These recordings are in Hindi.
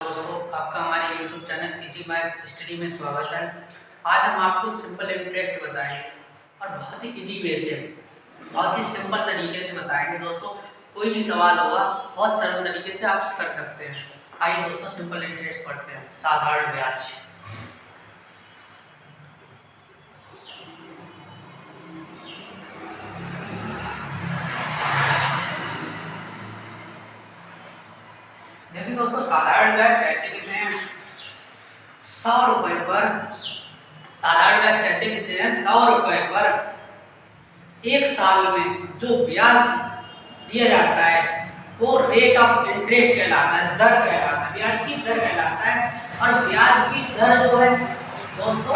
दोस्तों, आपका हमारे YouTube channel easy math study में स्वागत है। आज हम आपको सिंपल इंटरेस्ट बताएंगे और बहुत ही इजी वे से, बहुत ही सिंपल तरीके से बताएंगे। दोस्तों, कोई भी सवाल होगा बहुत सरल तरीके से आप कर सकते हैं। आइए दोस्तों, सिंपल इंटरेस्ट पढ़ते हैं। साधारण ब्याज। देखिए दोस्तों, साधारण ब्याज कहते किसे हैं? 100 रुपए पर साधारण ब्याज कहते किसे हैं? 100 रुपए पर एक साल में जो ब्याज दिया जाता है वो रेट ऑफ इंटरेस्ट कहलाता है, दर कहलाता है, ब्याज की दर कहलाता है। और ब्याज की दर जो है दोस्तों,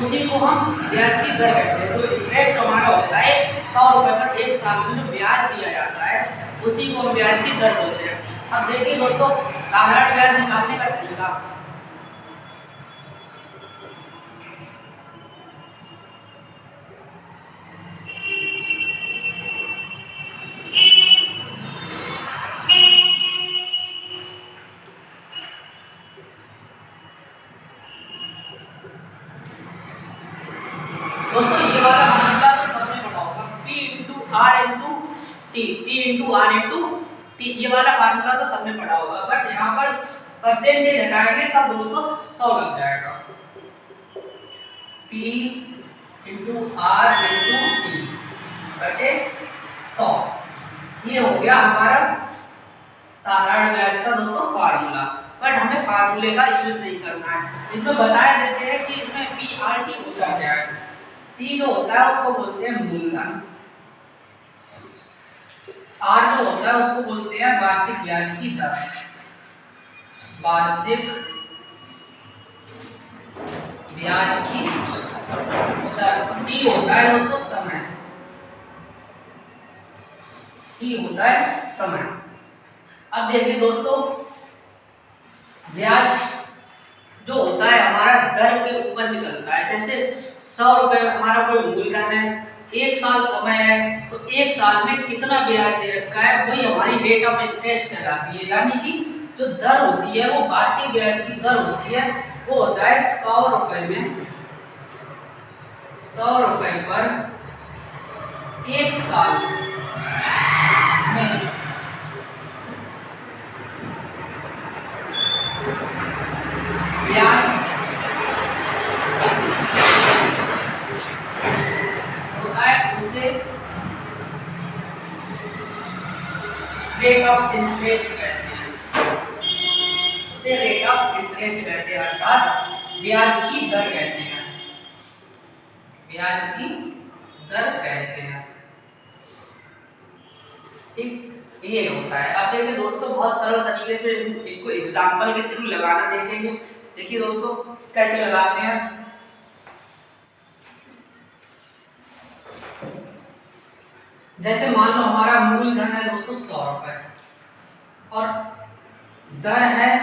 उसी को हम ब्याज की दर कहते हैं। जो इंटरेस्ट हमारा होता है 100 रुपए पर एक साल में जो ब्याज दिया जाता है उसी को हम ब्याज की दर बोलते हैं। अब देखिए दोस्तों, साधारण ब्याज निकालने का तरीका। दोस्तों, ये वाला फॉर्मूला तो सबने पढ़ा होगा, P into R into T, P into R into T. ये वाला फार्मूला तो सबने पढ़ा होगा, बट यहाँ पर परसेंटेज हटाएंगे तब दोस्तों 100 लग जाएगा। P into R into T बटे 100। ये हो गया हमारा साधारण ब्याज का दोस्तों फार्मूला। बट हमें फार्मूले का यूज नहीं करना है। इसमें बताया देते हैं कि इसमें पी आर टी होता क्या है। पी जो होता है उसको बोलते हैं मूलधन, आर जो होता है उसको बोलते हैं वार्षिक ब्याज की दर। वार्षिक ब्याज की दर। टी होता है दोस्तों समय, टी होता है समय। अब देखिए दोस्तों, ब्याज जो होता है हमारा दर के ऊपर निकलता है। जैसे 100 रुपए हमारा कोई मूलधन है, एक साल समय है, तो एक साल में कितना ब्याज दे रखा है वही हमारी रेट ऑफ इंटरेस्ट कहलाती है। यानी कि जो दर होती है वो वार्षिक ब्याज की दर होती है, वो होता है 100 रुपए में, 100 रुपए पर एक साल में ब्याज होता है, उसे रेट ऑफ इंटरेस्ट कहते हैं। उसे रेट ऑफ इंटरेस्ट कहते हैं, अर्थात ब्याज की दर कहते हैं, ब्याज की दर कहते हैं। ठीक, ये होता है। अब देखिए दोस्तों, बहुत सरल तरीके से इसको एग्जांपल के थ्रू लगाना देखेंगे। देखिए दोस्तों, कैसे लगाते हैं। जैसे मान लो हमारा मूलधन है दोस्तों 100 रुपए और दर है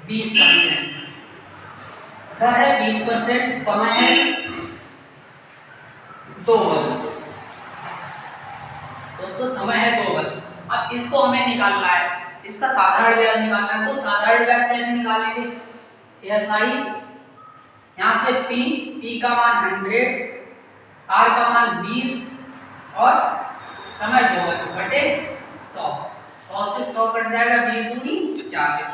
20%, दर है 20%, समय है 2 वर्ष दोस्तों, समय है 2 वर्ष। अब इसको हमें निकालना है, इसका साधारण ब्याज निकालना है। तो साधारण ब्याज कैसे निकालेंगे? SI, यहाँ से P का मान 100, R का मान 20 और समय 2 वर्ष बटे 100। 100 से 100 कट जाएगा, 20 दूनी 40।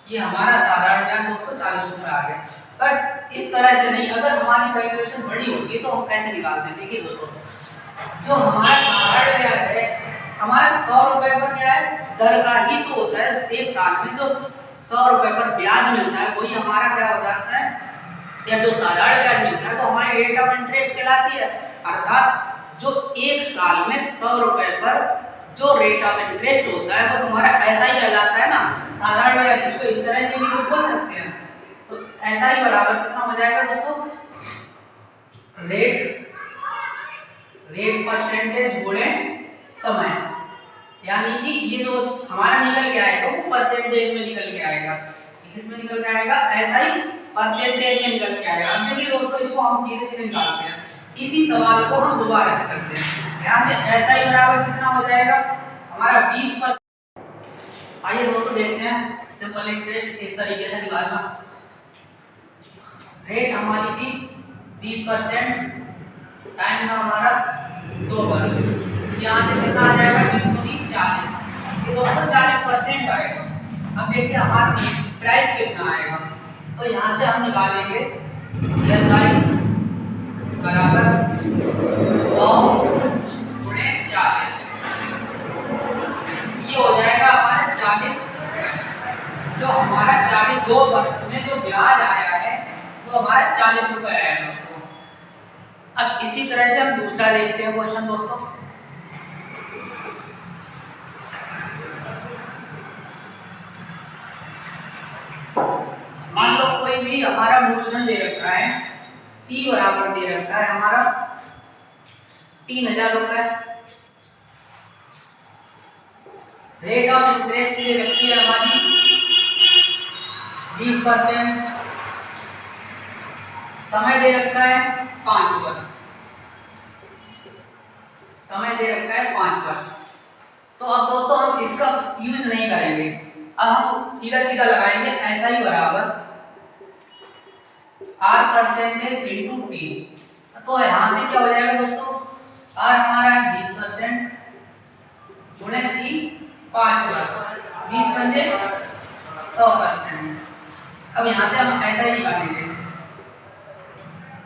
ये हमारा साधारण ब्याज दोस्तों 40 रुपए आ गया। बट इस तरह से नहीं, अगर हमारी कैलकुलेशन बड़ी होती है तो हम कैसे निकालते हैं? देखिए दोस्तों, जो हमारा साधारण ब्याज है हमारा 100 रुपए पर क्या है, दर का ही तो होता है। एक साल में जो 100 रुपए पर ब्याज मिलता है वही हमारा क्या हो जाता है, या जो साधारण ब्याज मिलता है तो हमारी रेट ऑफ इंटरेस्ट कहलाती है। अर्थात जो एक साल में 100 रुपए पर जो रेट ऑफ इंटरेस्ट होता है वो तुम्हारा ऐसा ही कहलाता है ना, साधारण ब्याज। इसको इस तरह से भी बोल सकते हैं। तो ऐसा ही बराबर कितना हो जाएगा दोस्तों, रेट परसेंटेज गुणे समय। यानी कि ये जो हमारा निकल के आएगा वो परसेंटेज में निकल के आएगा। किसमें निकल के आएगा? ऐसा ही परसेंटेज में निकल के आएगा। अब देखिए दोस्तों, इसको हम सीधे सीधे निकालते हैं। इसी सवाल को हम दोबारा से करते हैं। यहाँ से ऐसा ही बराबर कितना हो जाएगा हमारा 20%। आइए दोस्तों देखते हैं सिंपल इंटरेस्ट इस तरीके से निकालना। रेट हमारी थी 20%, टाइम था हमारा 2 वर्ष। यहाँ से कितना आ जाएगा 40, ये दोस्तों 40% आएगा। अब देखिए हमारा प्राइस कितना आएगा, तो यहाँ से हम निकालेंगे SI बराबर 100 गुणे 40, ये हो जाएगा हमारा 40। जो हमारा 42 वर्ष में जो ब्याज आया है वो हमारा 40 रुपए आया दोस्तों। अब इसी तरह से हम दूसरा देखते हैं क्वेश्चन दोस्तों। मान लो कोई भी हमारा मूलधन दे रखा है, P बराबर दे रखा है हमारा 3000 रुपए। रेट ऑफ इंटरेस्ट दे रखी है हमारी 20%, समय दे रखा है 5 वर्ष, समय दे रखा है 5 वर्ष। तो अब दोस्तों हम इसका यूज नहीं करेंगे, अब हम सीधा सीधा लगाएंगे SI बराबर R% इंटू T। तो यहाँ से क्या हो जाएगा दोस्तों, R हमारा है 20% गुणे T 5 वर्ष, 20 बन जाए 100%। अब यहाँ से हम ऐसा ही निकालेंगे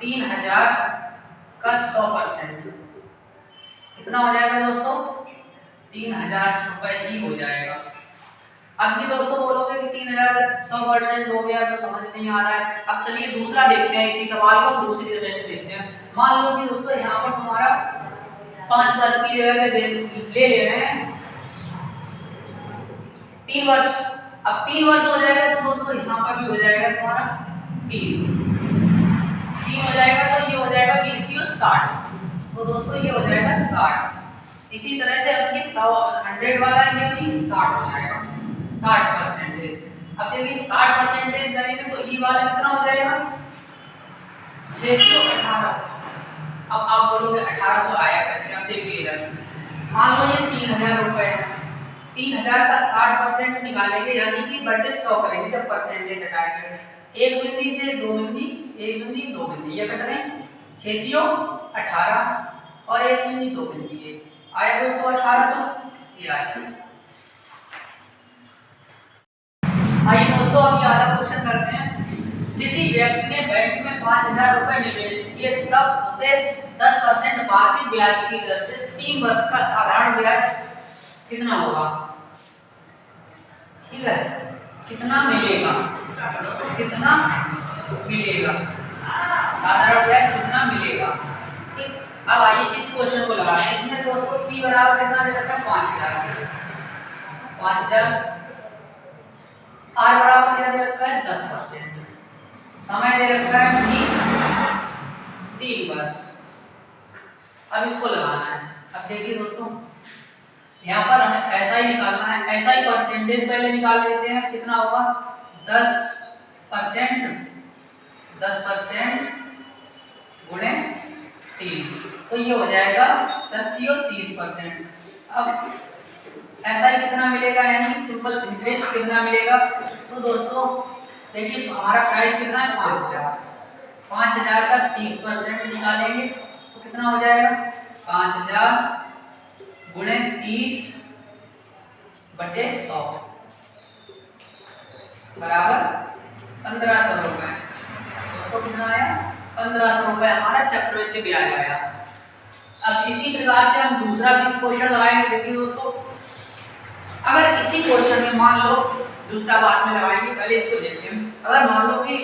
3000 का 100% कितना हो जाएगा दोस्तों, 3000 रुपए ही हो जाएगा। अब भी दोस्तों बोलोगे कि 3000 का 100% हो गया तो समझ नहीं आ रहा है। अब चलिए दूसरा देखते हैं, इसी सवाल को दूसरी तरह से देखते हैं। मान लो कि दोस्तों यहाँ पर तुम्हारा 5 वर्ष की जगह ले रहे हैं 3 वर्ष। अब 3 वर्ष हो जाएगा तो दोस्तों यहाँ पर भी हो जाएगा तुम्हारा 3 हो जाएगा, तो ये हो जाएगा 20 की 60, तो दोस्तों ये हो जाएगा 60। इसी तरह से अब ये 100 वाला ये भी 60 हो जाएगा, 60%। अब देखिए 60% करेंगे तो ये वाला कितना हो जाएगा 618। अब आप बोलोगे 1800 आया करके। अब देखिए इधर मान लो ये 3000 रुपए है, 3000 का 60% निकालेंगे यानी कि बटे 100 करेंगे जब परसेंटेज हटाएंगे। एक बिंदी से दो बिंदी, एक बिंदी दो बिंदी, ये कट गए 6 18 और एक बिंदी दो बिंदी, ये आया दोस्तों 1800, ये आया। आइए दोस्तों अब ये वाला क्वेश्चन करते हैं। किसी व्यक्ति ने बैंक में 5000 रुपए निवेश किए, तब उसे 10% वार्षिक ब्याज की दर से 3 वर्ष का साधारण ब्याज कितना होगा, ठीक है, कितना मिलेगा, कितना मिलेगा, साधारण ब्याज कितना मिलेगा, ठीक। अब आइए इस क्वेश्चन को लगाते हैं। इसमें दोस्तों P बराबर कितना दे रखा है 5000, R बराबर क्या दे रखा है 10%, समय दे रखा है 3 वर्ष। अब इसको लगाना है। अब देखिए दोस्तों यहाँ पर हमें ऐसा ही निकालना है, ऐसा ही परसेंटेज पहले निकाल लेते हैं। कितना होगा 10% गुणे 3, तो ये हो जाएगा 10 की 30%। अब ऐसा ही कितना मिलेगा, यानी सिंपल इंटरेस्ट कितना मिलेगा। तो दोस्तों देखिए हमारा प्राइस कितना है 5000, 5000 का 30% निकालेंगे तो कितना हो जाएगा 5000 गुणे 30 बटे 100 बराबर 1500 रुपए। तो कितना आया 1500 रुपए हमारा चक्रवृद्धि ब्याज आया। अब इसी प्रकार से हम दूसरा भी क्वेश्चन लगाएंगे। देखिए दोस्तों अगर इसी क्वेश्चन में मान लो दूसरा बात में लगाएंगे, पहले इसको देखते हैं। अगर मान लो कि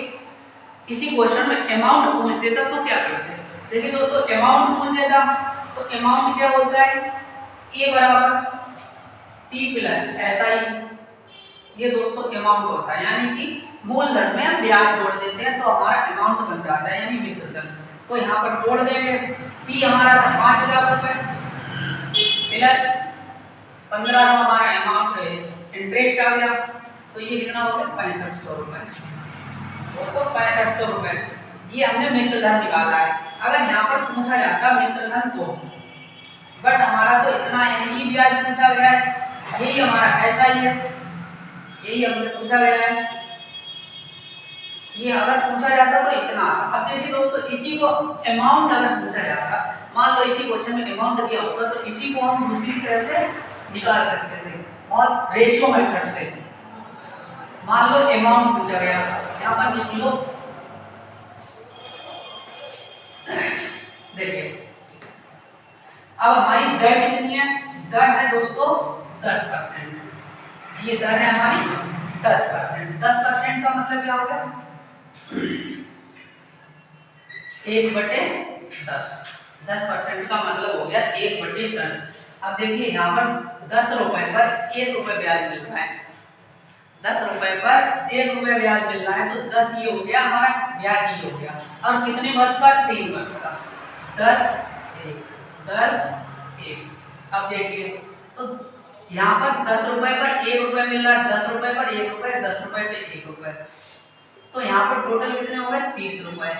किसी क्वेश्चन में अमाउंट पूछ देता तो क्या करते हैं। देखिए दोस्तों अमाउंट पूछ देता तो अमाउंट क्या होता है A बराबर P प्लस SI, ये दोस्तों अमाउंट होता है, यानी कि मूलधन में हम ब्याज जोड़ देते हैं तो हमारा अमाउंट बन जाता है, यानी मिश्र धन। तो यहाँ पर जोड़ देंगे P हमारा 5000 रुपए प्लस 1500 हमारा अमाउंट इंटरेस्ट आ गया, तो ये कितना हो गया 6500 रुपए। दोस्तों 6500 रुपए ये हमने मिश्र धन निकाला है। अगर यहाँ पर पूछा जाता मिश्र धन तो, बट हमारा तो इतना यही ब्याज पूछा गया है, यही हमारा ऐसा ही है, यही हमसे पूछा गया है। ये अगर पूछा जाता तो इतना आता। अब देखिए दोस्तों, इसी को अमाउंट अगर पूछा जाता, मान लो इसी क्वेश्चन में अमाउंट दिया होता, तो इसी को हम दूसरी तरह से निकाल सकते थे और रेशियो मेथड से। मान लो अमाउंट पूछा गया, यहाँ पर लिख लो, देखिए अब हमारी दर कितनी है? दर है दोस्तों 10%। ये दर है हमारी 10%। 10% का मतलब क्या हो गया? 1/10। 10% का मतलब हो गया 1/10। अब देखिए यहाँ पर 10 रुपए पर 1 रुपए ब्याज मिल रहा है। 10 रुपए पर 1 रुपए ब्याज मिल रहा है, तो 10 ये हो गया हमारा ब्याज ही हो गया। और कितने वर्ष का? 3 वर्ष का। 10 1। अब देखिए तो यहाँ पर 10 रुपए पर 1 रुपए मिल रहा है, 10 रुपए पर 1 रुपए, 10 रुपए पे 1 रुपए, तो यहाँ पर टोटल कितने हो गए? 30 रुपए।